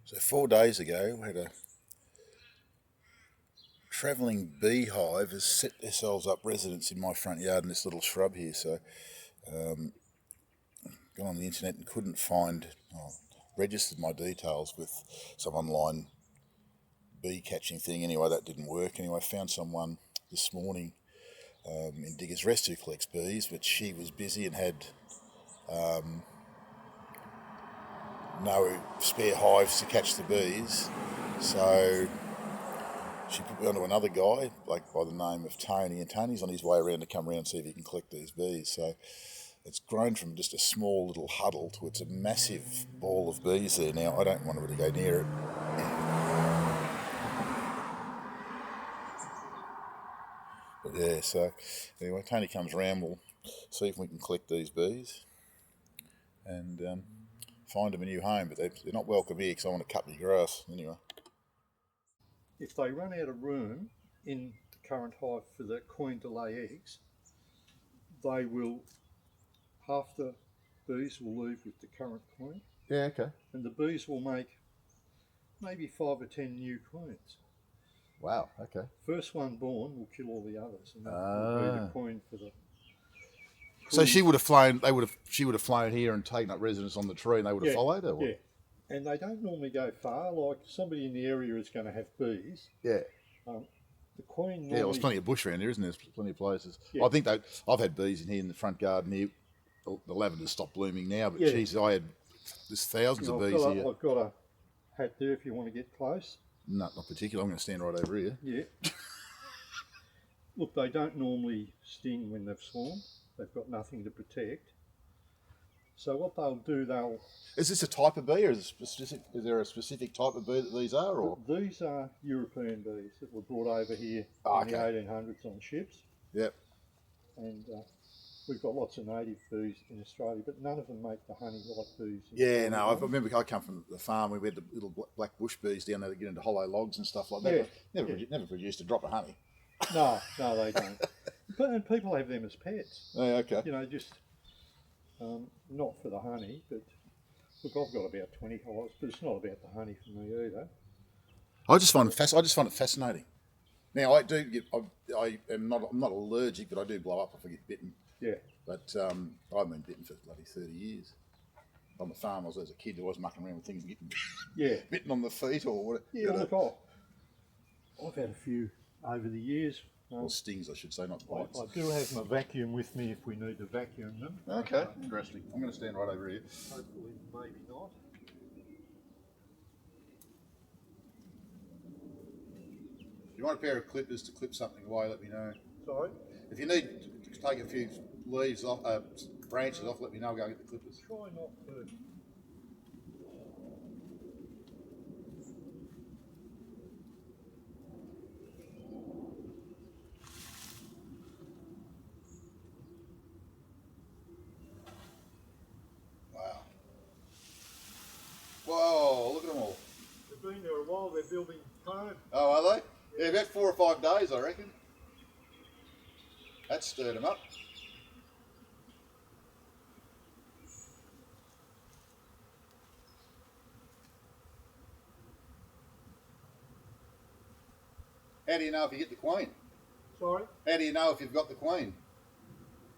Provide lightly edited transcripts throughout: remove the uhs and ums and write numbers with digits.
So 4 days ago, we had a travelling beehive has set themselves up residence in my front yard in this little shrub here. So got on the internet and couldn't find, registered my details with some online bee catching thing. Anyway, that didn't work. Anyway, I found someone this morning in Diggers Rest who collects bees, but she was busy and had no spare hives to catch the bees. So she put me onto another guy, like by the name of Tony, and Tony's on his way around to come around and see if he can collect these bees. So it's grown from just a small little huddle to it's a massive ball of bees there now. I don't want to really go near it. But yeah, so anyway, Tony comes around, we'll see if we can collect these bees and find them a new home, but they're not welcome here because I want to cut my grass anyway. If they run out of room in the current hive for the queen to lay eggs, they will, half the bees will leave with the current queen, Yeah, okay. and the bees will make maybe 5 or 10 new queens. Wow, okay. First one born will kill all the others, and that will be the queen for the. So she would have flown. She would have flown here and taken up residence on the tree, and they would have followed her. Or? Yeah, and they don't normally go far. Like somebody in the area is going to have bees. Yeah. The queen. Normally, There's plenty of bush around here, isn't there? There's plenty of places. Yeah. I think I've had bees in here in the front garden here. The lavender's stopped blooming now, but geez, I had there's thousands of bees here. I've got a hat there if you want to get close. No, not particular. I'm going to stand right over here. Yeah. Look, they don't normally sting when they've swarmed. They've got nothing to protect. So what they'll do, Is this a type of bee, or is there a specific type of bee that these are, or? These are European bees that were brought over here in the 1800s on ships. Yep. And we've got lots of native bees in Australia, but none of them make the honey like bees. Yeah, no, I remember I come from the farm. We had the little black bush bees down there that get into hollow logs and stuff like that. Yeah. Never produced a drop of honey. No, they don't. And people have them as pets. Oh, okay. You know, just not for the honey, but look, I've got about 20 hives, but it's not about the honey for me either. I just find it fascinating. Now I I'm not allergic, but I do blow up if I get bitten. Yeah. But I've been bitten for bloody 30 years. On the farm, I was as a kid, I was mucking around with things and getting bitten on the feet or whatever. Yeah, look, I've had a few over the years. Or stings, I should say, not bites. I do have my vacuum with me if we need to vacuum them. Okay, interesting. I'm going to stand right over here. Hopefully, maybe not. If you want a pair of clippers to clip something away, let me know. Sorry? If you need to take a few leaves off, branches off, let me know. I'll go get the clippers. Try not to. Whoa, look at them all. They've been there a while, they're building comb. Oh, are they? Yeah, about 4 or 5 days, I reckon. That stirred them up. How do you know if you get the queen? Sorry? How do you know if you've got the queen?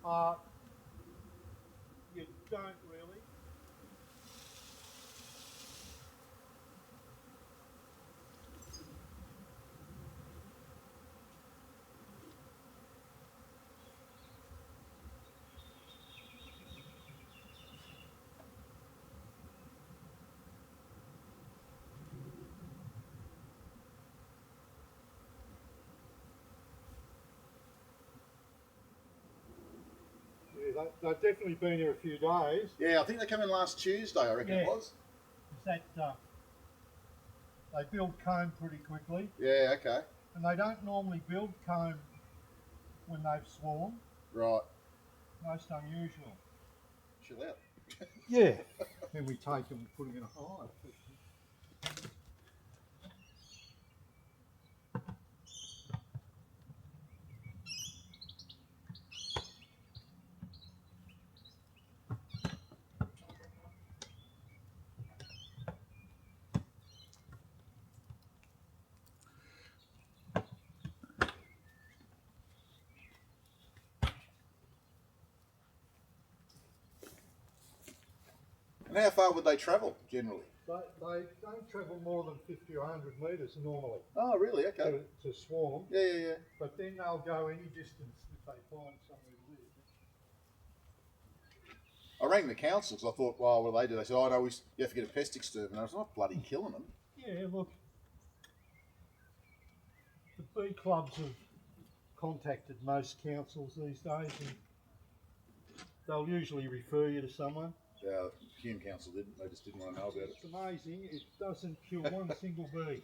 You don't really. They've definitely been here a few days. Yeah, I think they came in last Tuesday, I reckon it was. Is that they build comb pretty quickly, Yeah, okay. and they don't normally build comb when they've swarmed. Right. Most unusual. Chill out. Yeah. Then we take them and put them in a hive. And how far would they travel generally? They don't travel more than 50 or 100 metres normally Oh, really? Okay. to swarm. Yeah. But then they'll go any distance if they find somewhere to live. I rang the council because I thought, well, what do they do? They said, oh, no, you have to get a pest exterminator. I was not bloody killing them. Yeah, look, the bee clubs have contacted most councils these days, and they'll usually refer you to someone. Hume Council didn't. They just didn't want to know about it. It's amazing, it doesn't kill one single bee.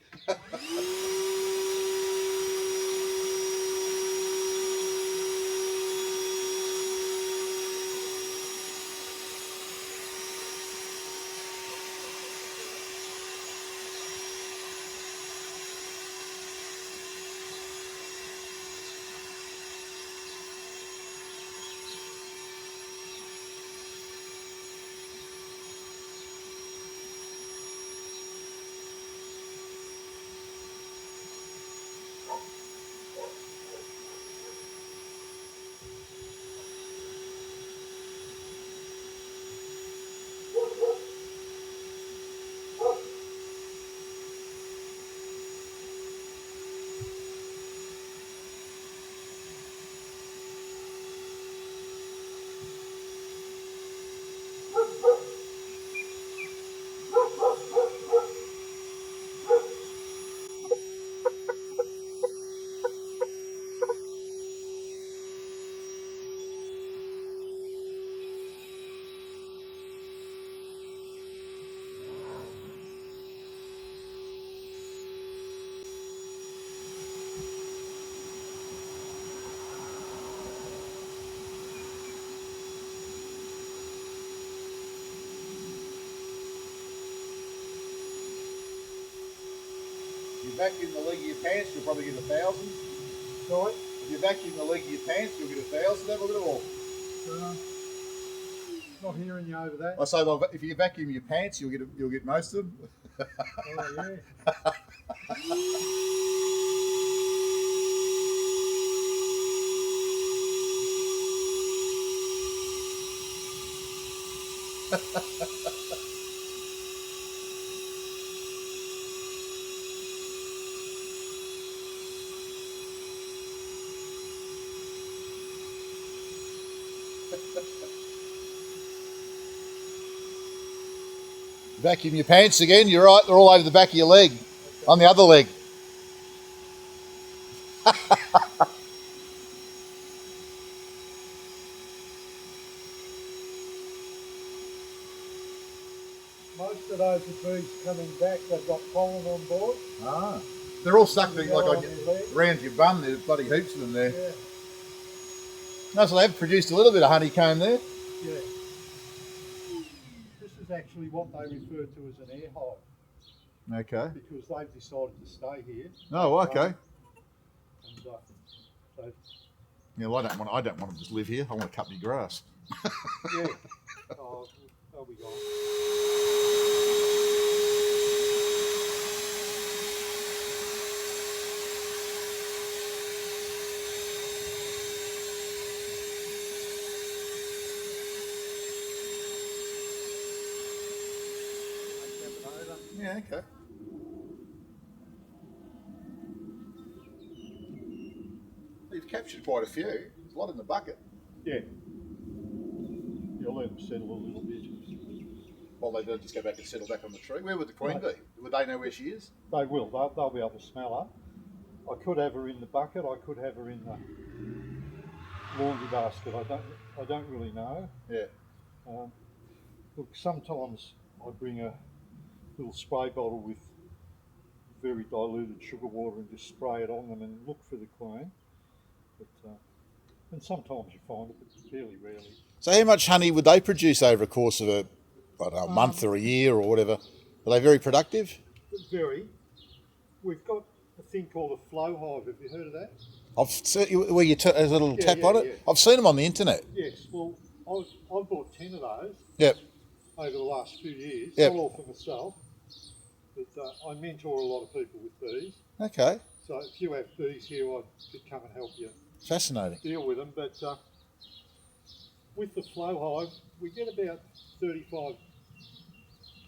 If you vacuum the leg of your pants, you'll probably get 1,000. Sorry? If you vacuum the leg of your pants, you'll get 1,000. Have a look at it all. Not hearing you over that. I say, well, if you vacuum your pants, you'll get most of them. Oh, yeah. Vacuum your pants again. You're right. They're all over the back of your leg. On the other leg. Most of those are bees coming back, they've got pollen on board. Ah. They're all stuck to, around your bum. There's bloody heaps of them there. Yeah. No, so they've produced a little bit of honeycomb there. Yeah. This is actually what they refer to as an air hive. Okay. Because they've decided to stay here. Oh, okay. And so, Yeah, well, I don't want to just live here. I want to cut my grass. yeah. Oh, they'll be gone. Yeah, okay. You've captured quite a few. There's a lot in the bucket. Yeah. You'll let them settle a little bit. Well, they don't just go back and settle back on the tree. Where would the queen be? Would they know where she is? They will. They'll be able to smell her. I could have her in the bucket. I could have her in the laundry basket. I don't really know. Yeah. Look, sometimes I bring a little spray bottle with very diluted sugar water and just spray it on them and look for the queen. But and sometimes you find it, but fairly rarely. So how much honey would they produce over a course of a month or a year or whatever? Are they very productive? Very. We've got a thing called a flow hive. Have you heard of that? I've seen where you a little tap on it. Yeah. I've seen them on the internet. Yes. Well, I've bought 10 of those. Yep. Over the last few years. Yep. Not all for myself, but I mentor a lot of people with bees. Okay. So if you have bees here, I could come and help you Fascinating. deal with them. But with the flow hive, we get about 35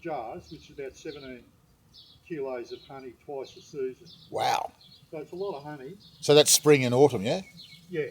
jars, which is about 17 kilos of honey twice a season. Wow. So it's a lot of honey. So that's spring and autumn, yeah? Yeah.